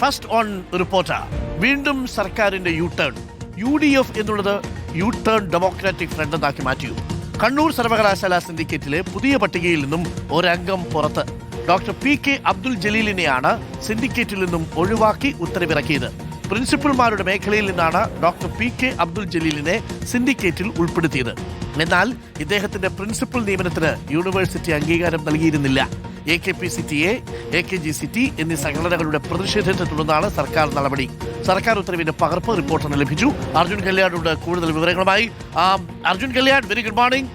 First on reporter. വീണ്ടും സർക്കാരിന്റെ U turn. UDF എന്നുള്ളത് യു ടേൺ ഡെമോക്രാറ്റിക് ഫ്രണ്ട് എന്നാക്കി മാറ്റിയോ. കണ്ണൂർ സർവകലാശാല സിൻഡിക്കേറ്റിലെ പുതിയ പട്ടികയിൽ നിന്നും ഒരംഗം പുറത്ത്. ഡോക്ടർ PK അബ്ദുൽ ജലീലിനെയാണ് സിൻഡിക്കേറ്റിൽ നിന്നും ഒഴിവാക്കി ഉത്തരവിറക്കിയത്. പ്രിൻസിപ്പൽമാരുടെ മേഖലയിൽ നിന്നാണ് ഡോക്ടർ PK അബ്ദുൽ ജലീലിനെ സിൻഡിക്കേറ്റിൽ ഉൾപ്പെടുത്തിയത്. എന്നാൽ ഇദ്ദേഹത്തിന്റെ പ്രിൻസിപ്പൽ നിയമനത്തിന് യൂണിവേഴ്സിറ്റി അംഗീകാരം നൽകിയിരുന്നില്ല. AKPCTA, AKGCT എന്നീ സംഘടനകളുടെ പ്രതിഷേധത്തെ തുടർന്നാണ് സർക്കാർ നടപടി. സർക്കാർ ഉത്തരവിന്റെ പകർപ്പ് റിപ്പോർട്ടറിന് ലഭിച്ചു. അർജുൻ കല്യാണുണ്ട് കൂടുതൽ വിവരങ്ങളുമായി. Arjun Kalyan, very good morning.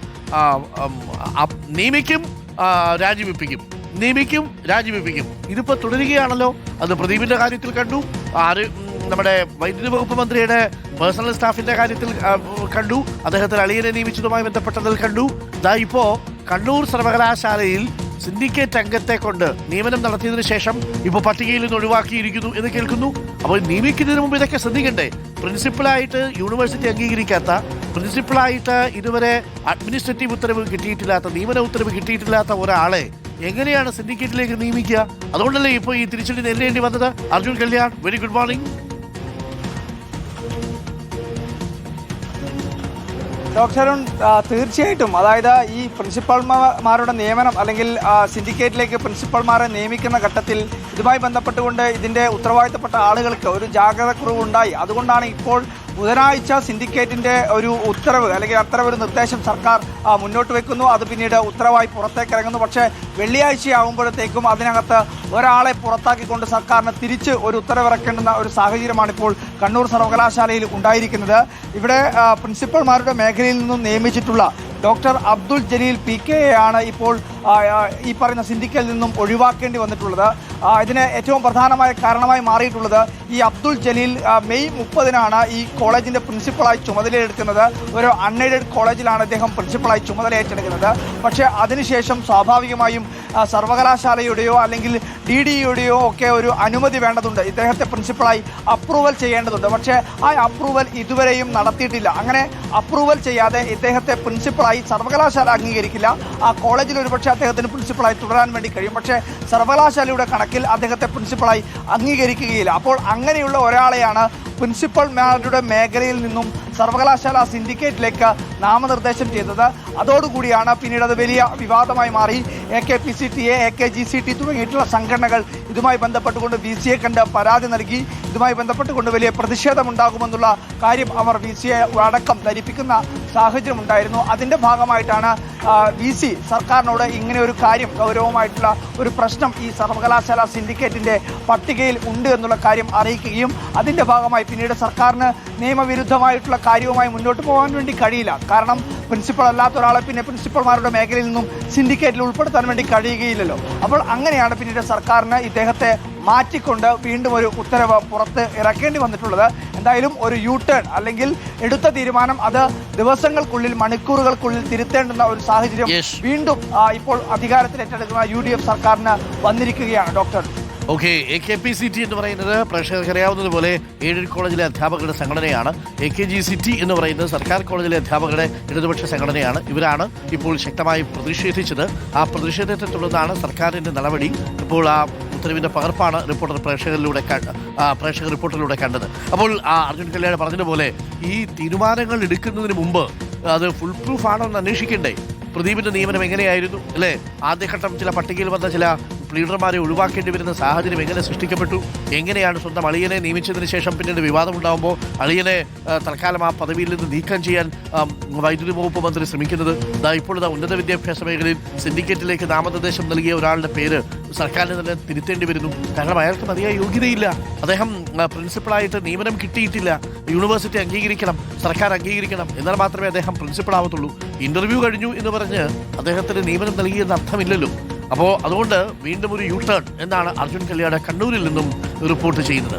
നിയമിക്കും രാജിവെപ്പിക്കും ഇതിപ്പോ തുടരുകയാണല്ലോ. അത് പ്രദീപിന്റെ കാര്യത്തിൽ കണ്ടു, നമ്മുടെ വൈദ്യുതി വകുപ്പ് മന്ത്രിയുടെ പേഴ്സണൽ സ്റ്റാഫിന്റെ കാര്യത്തിൽ കണ്ടു, അദ്ദേഹത്തിന് അളിയനെ നിയമിച്ചതുമായി ബന്ധപ്പെട്ടതിൽ കണ്ടു. ഇപ്പോ കണ്ണൂർ സർവകലാശാലയിൽ സിൻഡിക്കേറ്റ് അംഗത്തെ കൊണ്ട് നിയമനം നടത്തിയതിനു ശേഷം ഇപ്പോൾ പട്ടികയിൽ നിന്ന് ഒഴിവാക്കിയിരിക്കുന്നു എന്ന് കേൾക്കുന്നു. അപ്പോൾ നിയമിക്കുന്നതിന് മുമ്പ് ഇതൊക്കെ ശ്രദ്ധിക്കണ്ടേ? പ്രിൻസിപ്പളായിട്ട് യൂണിവേഴ്സിറ്റി അംഗീകരിക്കാത്ത, പ്രിൻസിപ്പളായിട്ട് ഇതുവരെ അഡ്മിനിസ്ട്രേറ്റീവ് ഉത്തരവ് കിട്ടിയിട്ടില്ലാത്ത, നിയമന ഉത്തരവ് കിട്ടിയിട്ടില്ലാത്ത ഒരാളെ എങ്ങനെയാണ് സിൻഡിക്കേറ്റിലേക്ക് നിയമിക്കുക? അതുകൊണ്ടല്ലേ ഇപ്പോൾ ഈ തിരിച്ചടി നേരിടേണ്ടി വന്നത്. Arjun Kalyan, very good morning. Doctor Arun, തീർച്ചയായിട്ടും അതായത് ഈ പ്രിൻസിപ്പൽമാരുടെ നിയമനം അല്ലെങ്കിൽ സിൻഡിക്കേറ്റിലേക്ക് പ്രിൻസിപ്പൽമാരെ നിയമിക്കുന്ന ഘട്ടത്തിൽ ഇതുമായി ബന്ധപ്പെട്ടുകൊണ്ട് ഇതിൻ്റെ ഉത്തരവാദിത്തപ്പെട്ട ആളുകൾക്ക് ഒരു ജാഗ്രത കുറവുണ്ടായി. അതുകൊണ്ടാണ് ഇപ്പോൾ ബുധനാഴ്ച സിൻഡിക്കേറ്റിൻ്റെ ഒരു ഉത്തരവ് അല്ലെങ്കിൽ അത്തരമൊരു നിർദ്ദേശം സർക്കാർ മുന്നോട്ട് വെക്കുന്നു. അത് പിന്നീട് ഉത്തരവായി പുറത്തേക്ക് ഇറങ്ങുന്നു. പക്ഷേ വെള്ളിയാഴ്ചയാകുമ്പോഴത്തേക്കും അതിനകത്ത് ഒരാളെ പുറത്താക്കിക്കൊണ്ട് സർക്കാരിന് തിരിച്ച് ഒരു ഉത്തരവിറക്കേണ്ടുന്ന ഒരു സാഹചര്യമാണ് ഇപ്പോൾ കണ്ണൂർ സർവകലാശാലയിൽ ഉണ്ടായിരിക്കുന്നത്. ഇവിടെ പ്രിൻസിപ്പൽമാരുടെ മേഖലയിൽ നിന്നും നിയമിച്ചിട്ടുള്ള ഡോക്ടർ അബ്ദുൽ ജലീൽ PK ആണ് ഇപ്പോൾ ഈ പറയുന്ന സിൻഡിക്കേറ്റിൽ നിന്നും ഒഴിവാക്കേണ്ടി വന്നിട്ടുള്ളത്. ഇതിന് ഏറ്റവും പ്രധാനമായ കാരണമായി മാറിയിട്ടുള്ളത് ഈ അബ്ദുൽ ജലീൽ മെയ് 30-നാണ് ഈ കോളേജിൻ്റെ പ്രിൻസിപ്പളായി ചുമതലയെടുക്കുന്നത്. ഒരു അൺഎയ്ഡഡ് കോളേജിലാണ് അദ്ദേഹം പ്രിൻസിപ്പളായി ചുമതല ഏറ്റെടുക്കുന്നത്. പക്ഷേ അതിനുശേഷം സ്വാഭാവികമായും സർവകലാശാലയുടെയോ അല്ലെങ്കിൽ DDEയുടെയോ ഒക്കെ ഒരു അനുമതി വേണ്ടതുണ്ട്. ഇദ്ദേഹത്തെ പ്രിൻസിപ്പളായി അപ്രൂവൽ ചെയ്യേണ്ടതുണ്ട്. പക്ഷേ ആ അപ്രൂവൽ ഇതുവരെയും നടത്തിയിട്ടില്ല. അങ്ങനെ അപ്രൂവൽ ചെയ്യാതെ ഇദ്ദേഹത്തെ പ്രിൻസിപ്പളായി സർവകലാശാല അംഗീകരിക്കില്ല. ആ കോളേജിൽ ഒരുപക്ഷെ അദ്ദേഹത്തിന് പ്രിൻസിപ്പളായി തുടരാൻ വേണ്ടി കഴിയും. പക്ഷേ സർവകലാശാലയുടെ കണക്കിൽ അദ്ദേഹത്തെ പ്രിൻസിപ്പളായി അംഗീകരിക്കുകയില്ല. അപ്പോൾ അങ്ങനെയുള്ള ഒരാളെയാണ് പ്രിൻസിപ്പൽമാരുടെ മേഖലയിൽ നിന്നും സർവകലാശാല സിൻഡിക്കേറ്റിലേക്ക് നാമനിർദ്ദേശം ചെയ്തത്. അതോടുകൂടിയാണ് പിന്നീട് അത് വലിയ വിവാദമായി മാറി. AKPCTA, AKGCT തുടങ്ങിയിട്ടുള്ള സംഘടനകൾ ഇതുമായി ബന്ധപ്പെട്ടുകൊണ്ട് VC കണ്ട് പരാതി നൽകി. ഇതുമായി ബന്ധപ്പെട്ടുകൊണ്ട് വലിയ പ്രതിഷേധമുണ്ടാകുമെന്നുള്ള കാര്യം അവർ VC അടക്കം ധരിപ്പിക്കുന്ന സാഹചര്യമുണ്ടായിരുന്നു. അതിൻ്റെ ഭാഗമായിട്ടാണ് VC സർക്കാരിനോട് ഇങ്ങനെ ഒരു കാര്യം, ഗൗരവമായിട്ടുള്ള ഒരു പ്രശ്നം ഈ സർവകലാശാല സിൻഡിക്കേറ്റിൻ്റെ പട്ടികയിൽ ഉണ്ട് എന്നുള്ള കാര്യം അറിയിക്കുകയും അതിൻ്റെ ഭാഗമായി പിന്നീട് സർക്കാരിന് നിയമവിരുദ്ധമായിട്ടുള്ള കാര്യവുമായി മുന്നോട്ട് പോകാൻ വേണ്ടി കഴിയില്ല. കാരണം പ്രിൻസിപ്പൾ അല്ലാത്ത ഒരാളെ പിന്നെ പ്രിൻസിപ്പൽമാരുടെ മേഖലയിൽ നിന്നും സിൻഡിക്കേറ്റിൽ ഉൾപ്പെടുത്താൻ വേണ്ടി കഴിയുകയില്ലല്ലോ. അപ്പോൾ അങ്ങനെയാണ് പിന്നീട് സർക്കാരിന് ഇദ്ദേഹത്തെ മാറ്റിക്കൊണ്ട് വീണ്ടും ഒരു ഉത്തരവ് പുറത്ത് ഇറക്കേണ്ടി വന്നിട്ടുള്ളത്. എന്തായാലും ഒരു യു ടേൺ അല്ലെങ്കിൽ എടുത്ത തീരുമാനം അത് ദിവസങ്ങൾക്കുള്ളിൽ, മണിക്കൂറുകൾക്കുള്ളിൽ തിരുത്തേണ്ടുന്ന ഒരു സാഹചര്യം വീണ്ടും ഇപ്പോൾ അധികാരത്തിൽ ഏറ്റെടുക്കുന്ന UDF സർക്കാരിന് വന്നിരിക്കുകയാണ്. ഡോക്ടർ AKPCT എന്ന് പറയുന്നത് പ്രേക്ഷകർക്ക് അറിയാവുന്നതുപോലെ എയ്ഡഡ് കോളേജിലെ അധ്യാപകരുടെ സംഘടനയാണ്. AKGCT എന്ന് പറയുന്നത് സർക്കാർ കോളേജിലെ അധ്യാപകരുടെ ഇടതുപക്ഷ സംഘടനയാണ്. ഇവരാണ് ഇപ്പോൾ ശക്തമായി പ്രതിഷേധിച്ചത്. ആ പ്രതിഷേധത്തെ തുടർന്നാണ് സർക്കാരിൻ്റെ നടപടി. ഇപ്പോൾ ആ ഉത്തരവിൻ്റെ പകർപ്പാണ് പ്രേക്ഷക റിപ്പോർട്ടിലൂടെ കണ്ടത്. അപ്പോൾ അർജുൻ കല്യാൺ പറഞ്ഞതുപോലെ ഈ തീരുമാനങ്ങൾ എടുക്കുന്നതിന് മുമ്പ് അത് ഫുൾ പ്രൂഫ് ആണോ എന്ന് അന്വേഷിക്കണ്ടേ? പ്രദീപിന്റെ നിയമനം എങ്ങനെയായിരുന്നു അല്ലേ? ആദ്യഘട്ടം ചില പട്ടികയിൽ വന്ന ചില ലീഡർമാരെ ഒഴിവാക്കേണ്ടി വരുന്ന സാഹചര്യം എങ്ങനെ സൃഷ്ടിക്കപ്പെട്ടു? എങ്ങനെയാണ് സ്വന്തം അളിയനെ നിയമിച്ചതിന് ശേഷം പിന്നീട് വിവാദമുണ്ടാകുമ്പോൾ അളിയനെ തൽക്കാലം ആ പദവിയിൽ നിന്ന് നീക്കം ചെയ്യാൻ വൈദ്യുതി വകുപ്പ് മന്ത്രി ശ്രമിക്കുന്നത്? ഇപ്പോഴത്തെ ഉന്നത വിദ്യാഭ്യാസ മേഖലയിൽ സിൻഡിക്കേറ്റിലേക്ക് നാമനിർദ്ദേശം നൽകിയ ഒരാളുടെ പേര് സർക്കാരിന് തന്നെ തിരുത്തേണ്ടി വരുന്നു. കാരണം അയാൾക്ക് മതിയായ യോഗ്യതയില്ല. അദ്ദേഹം പ്രിൻസിപ്പളായിട്ട് നിയമനം കിട്ടിയിട്ടില്ല. യൂണിവേഴ്സിറ്റി അംഗീകരിക്കണം, സർക്കാർ അംഗീകരിക്കണം, എന്നാൽ മാത്രമേ അദ്ദേഹം പ്രിൻസിപ്പൾ ആവത്തുള്ളൂ. ഇന്റർവ്യൂ കഴിഞ്ഞു എന്ന് പറഞ്ഞ് അദ്ദേഹത്തിന് നിയമനം നൽകിയെന്ന് അർത്ഥമില്ലല്ലോ. അപ്പോൾ അതുകൊണ്ട് വീണ്ടും ഒരു യു ടേൺ എന്നാണ് അർജുൻ കല്യാൺ കണ്ണൂരിൽ നിന്നും റിപ്പോർട്ട് ചെയ്യുന്നത്.